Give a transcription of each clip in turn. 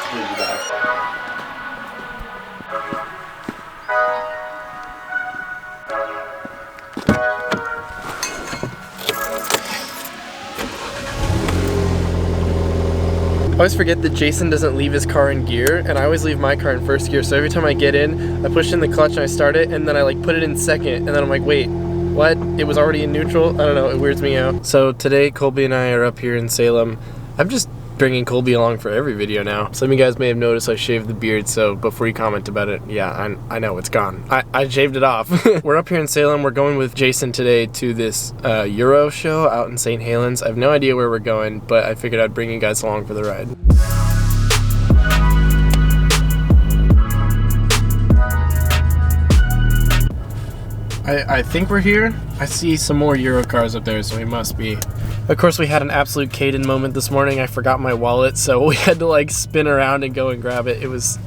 possibly be back. I always forget that Jason doesn't leave his car in gear, and I always leave my car in first gear, so every time I get in, I push in the clutch and I start it, and then I like put it in second, and then I'm like, wait, what? It was already in neutral? I don't know, it weirds me out. So today, Colby and I are up here in Salem. I'm just bringing Colby along for every video now. Some of you guys may have noticed I shaved the beard, so before you comment about it, yeah, I know it's gone. I shaved it off. We're up here in Salem. We're going with Jason today to this Euro show out in St. Helens. I have no idea where we're going, but I figured I'd bring you guys along for the ride. I think we're here. I see some more Euro cars up there, so we must be. Of course, we had an absolute Kaidan moment this morning. I forgot my wallet, so we had to like spin around and go and grab it. It was...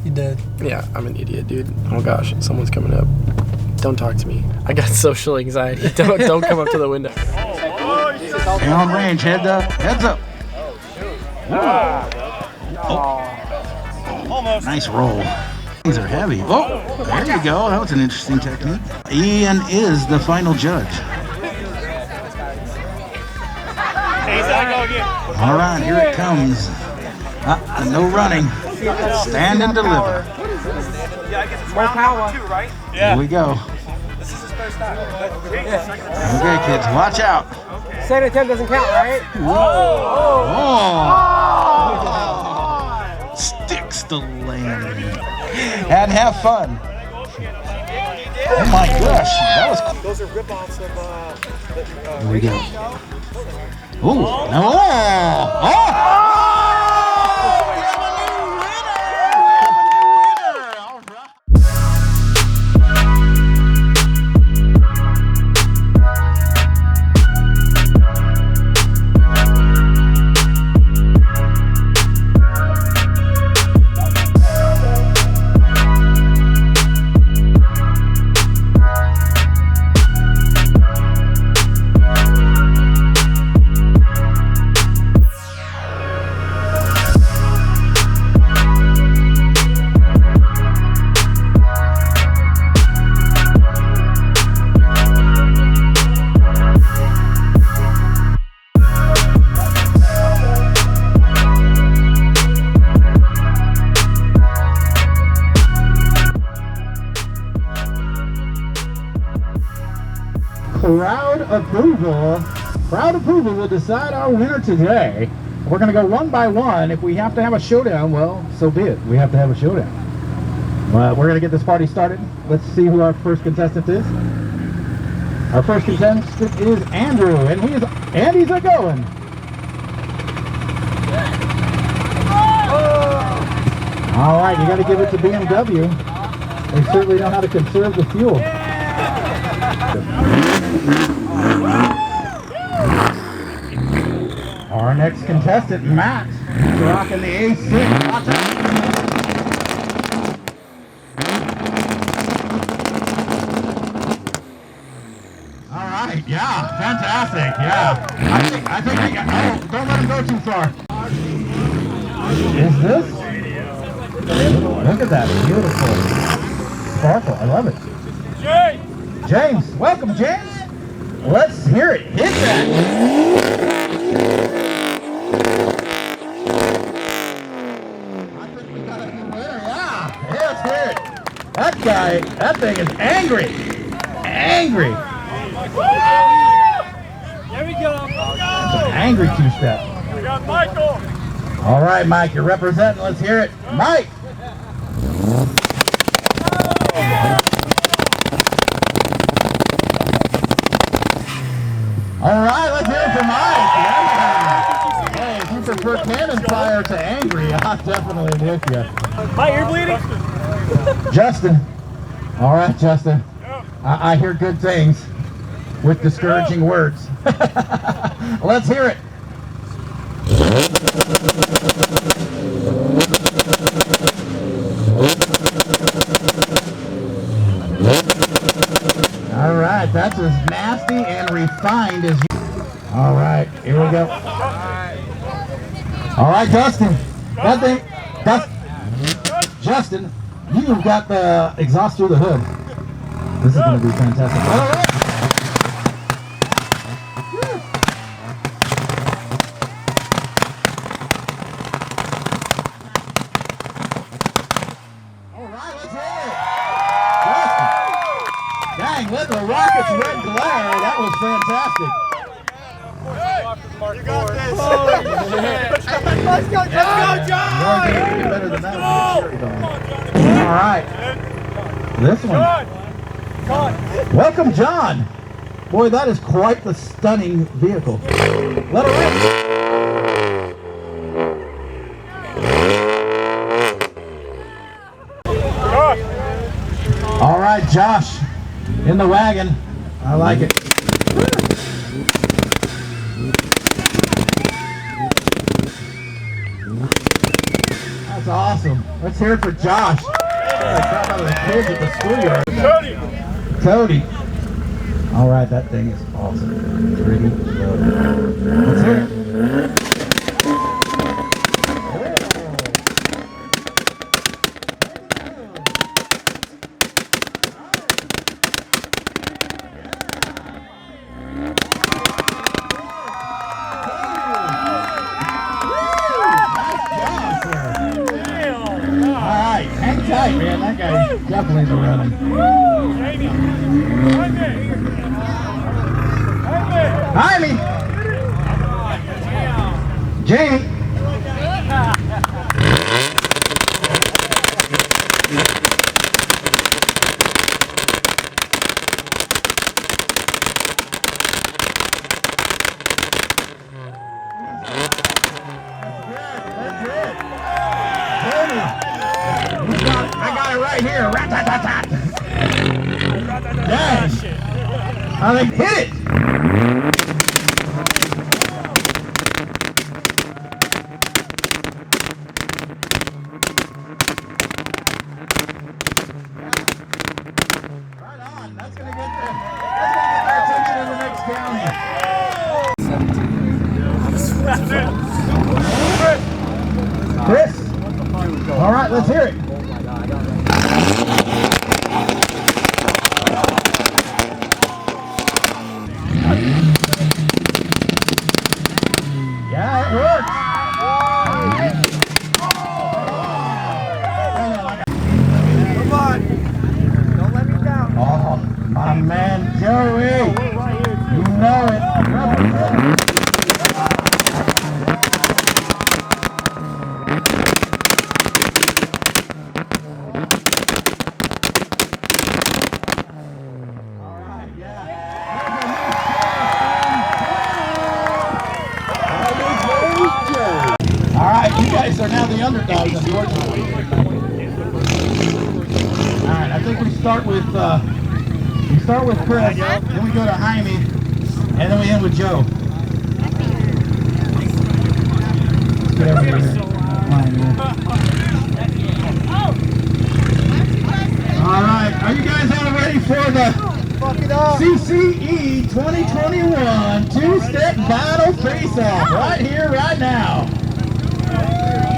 You did? Yeah, I'm an idiot, dude. Oh gosh, someone's coming up. Don't talk to me. I got social anxiety. Don't come up to the window. Stay on range, heads up. Oh. Almost. Nice roll. These are heavy. Oh, there you go. That was an interesting technique. Ian is the final judge. All right, here it comes. No running. Stand and deliver. More power. Here we go. This is his first time. Okay, kids, watch out. Second attempt doesn't count, right? Oh. Sticks the landing. And have fun. Oh my gosh, that was cool. Those are rip-offs of Here we go. Oh, no. Oh! Crowd approval will decide our winner today. We're going to go one by one. If we have to have a showdown, well, so be it. We have to have a showdown. We're going to get this party started. Let's see who our first contestant is. Our first contestant is Andrew, and Andy's a going. All right, you got to give it to BMW. They certainly know how to conserve the fuel. Our next contestant, Matt, is rocking the A6. Watch out. All right, yeah, fantastic, yeah. I think we got, oh, don't let him go too far. Is this? Look at that, beautiful sparkle, I love it. James, welcome James. Let's hear it, hit that. That guy, that thing is angry. Angry. There we go. It's an angry two-step. We got Michael. All right, Mike, you're representing. Let's hear it. Mike. All right, let's hear it for Mike. Hey, if you prefer cannon fire to angry, I'm definitely with you. My ear bleeding? Justin. All right, Justin. I hear good things with discouraging words. Let's hear it. All right, that's as nasty and refined as you. All right, here we go. All right, Justin. That thing. Justin, you've got the exhaust through the hood. This is going to be fantastic. All right. All right, let's hear it. Justin. Dang, with the Rockets red glare, that was fantastic. You got this. Let's go, John! Better than that. All right. This one. Welcome, John. Boy, that is quite the stunning vehicle. Let her rip. All right, Josh, in the wagon. I like it. That's awesome. Let's hear it for Josh. Shout out to the kids at the schoolyard. Cody. All right, that thing is awesome. Pretty loaded. Let's hear it. Tight, man. That guy's definitely in the running. Jaime! Jamie! I got it right here. Rat-tat-tat-tat. Dang. I think hit it. Right on. That's gonna get their attention in the next county. Chris. All right, let's hear it. Yeah, it works. Come on. Don't let me down. Oh, my man Joey. You know it. You guys are now the underdogs, unfortunately. All right, I think we start with Chris, then we go to Jaime, and then we end with Joe. Let's get over here. All right, are you guys all ready for the CCE 2021 two-step battle face-off right here, right now?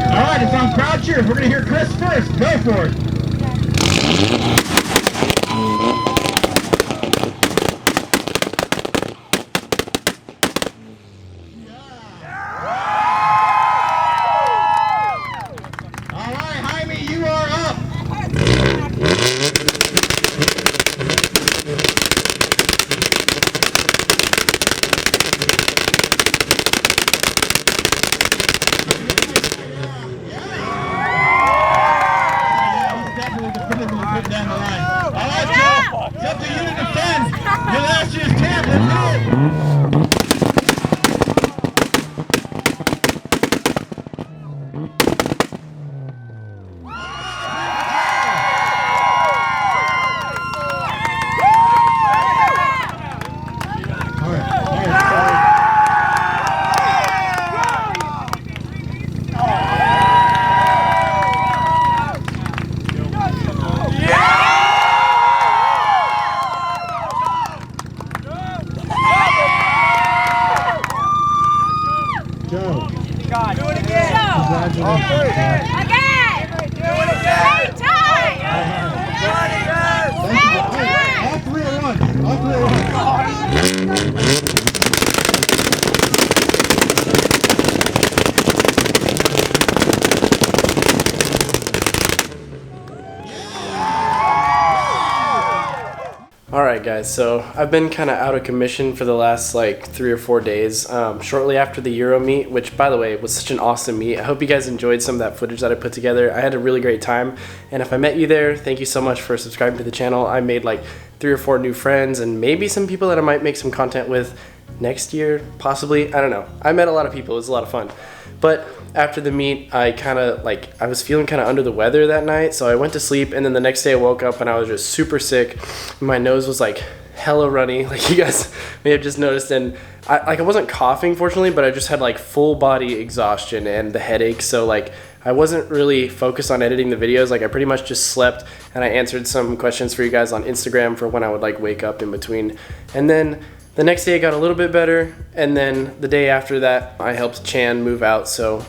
All right, it's on crowd cheers. We're going to hear Chris first. Go for it. All right, Jaime, you are up. Down the line. All three at once. All three at once. Alright guys, so I've been kind of out of commission for the last like 3 or 4 days, shortly after the Euro meet, which by the way was such an awesome meet. I hope you guys enjoyed some of that footage that I put together. I had a really great time, and if I met you there, thank you so much for subscribing to the channel. I made like 3 or 4 new friends and maybe some people that I might make some content with next year, possibly, I don't know. I met a lot of people, it was a lot of fun. But after the meet, I was feeling kind of under the weather that night, so I went to sleep, and then the next day I woke up and I was just super sick. My nose was like hella runny, like you guys may have just noticed, and I wasn't coughing fortunately, but I just had like full body exhaustion and the headache, so like I wasn't really focused on editing the videos. Like I pretty much just slept, and I answered some questions for you guys on Instagram for when I would like wake up in between. And then the next day it got a little bit better, and then the day after that I helped Chan move out, so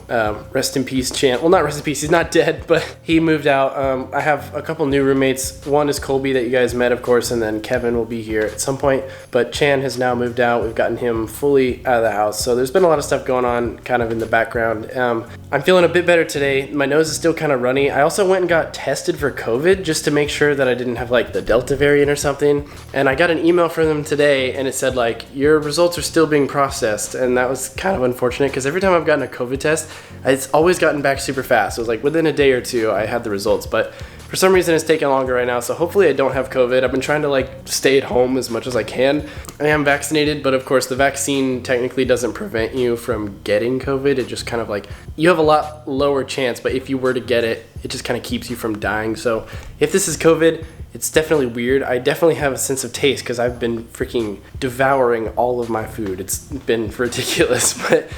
rest in peace Chan. Well, not rest in peace, he's not dead, but he moved out. I have a couple new roommates. One is Colby that you guys met, of course, and then Kevin will be here at some point, but Chan has now moved out. We've gotten him fully out of the house, so there's been a lot of stuff going on kind of in the background. I'm feeling a bit better today. My nose is still kind of runny. I also went and got tested for COVID just to make sure that I didn't have like the Delta variant or something, and I got an email from them today, and it said like, your results are still being processed, and that was kind of unfortunate because every time I've gotten a COVID test, it's always gotten back super fast. It was like within a day or two I had the results, but for some reason it's taking longer right now, so hopefully I don't have COVID. I've been trying to like stay at home as much as I can. I am vaccinated, but of course the vaccine technically doesn't prevent you from getting COVID. It just kind of like, you have a lot lower chance, but if you were to get it, it just kind of keeps you from dying. So if this is COVID, it's definitely weird. I definitely have a sense of taste because I've been freaking devouring all of my food. It's been ridiculous, but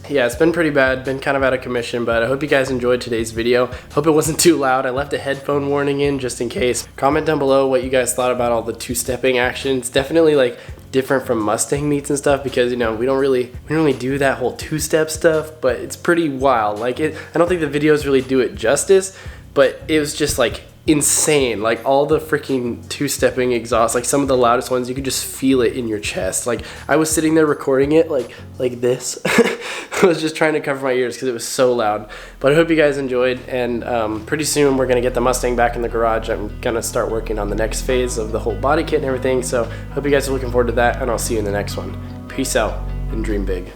yeah, it's been pretty bad, been kind of out of commission, but I hope you guys enjoyed today's video. Hope it wasn't too loud. I left a headphone warning in just in case. Comment down below what you guys thought about all the two-stepping action. It's definitely like different from Mustang meets and stuff because, you know, we don't really do that whole two-step stuff, but it's pretty wild. Like I don't think the videos really do it justice, but it was just like insane. Like all the freaking two-stepping exhaust, like some of the loudest ones, you could just feel it in your chest. Like I was sitting there recording it like this. I was just trying to cover my ears because it was so loud. But I hope you guys enjoyed, and pretty soon we're gonna get the Mustang back in the garage. I'm gonna start working on the next phase of the whole body kit and everything, so hope you guys are looking forward to that, and I'll see you in the next one. Peace out and dream big.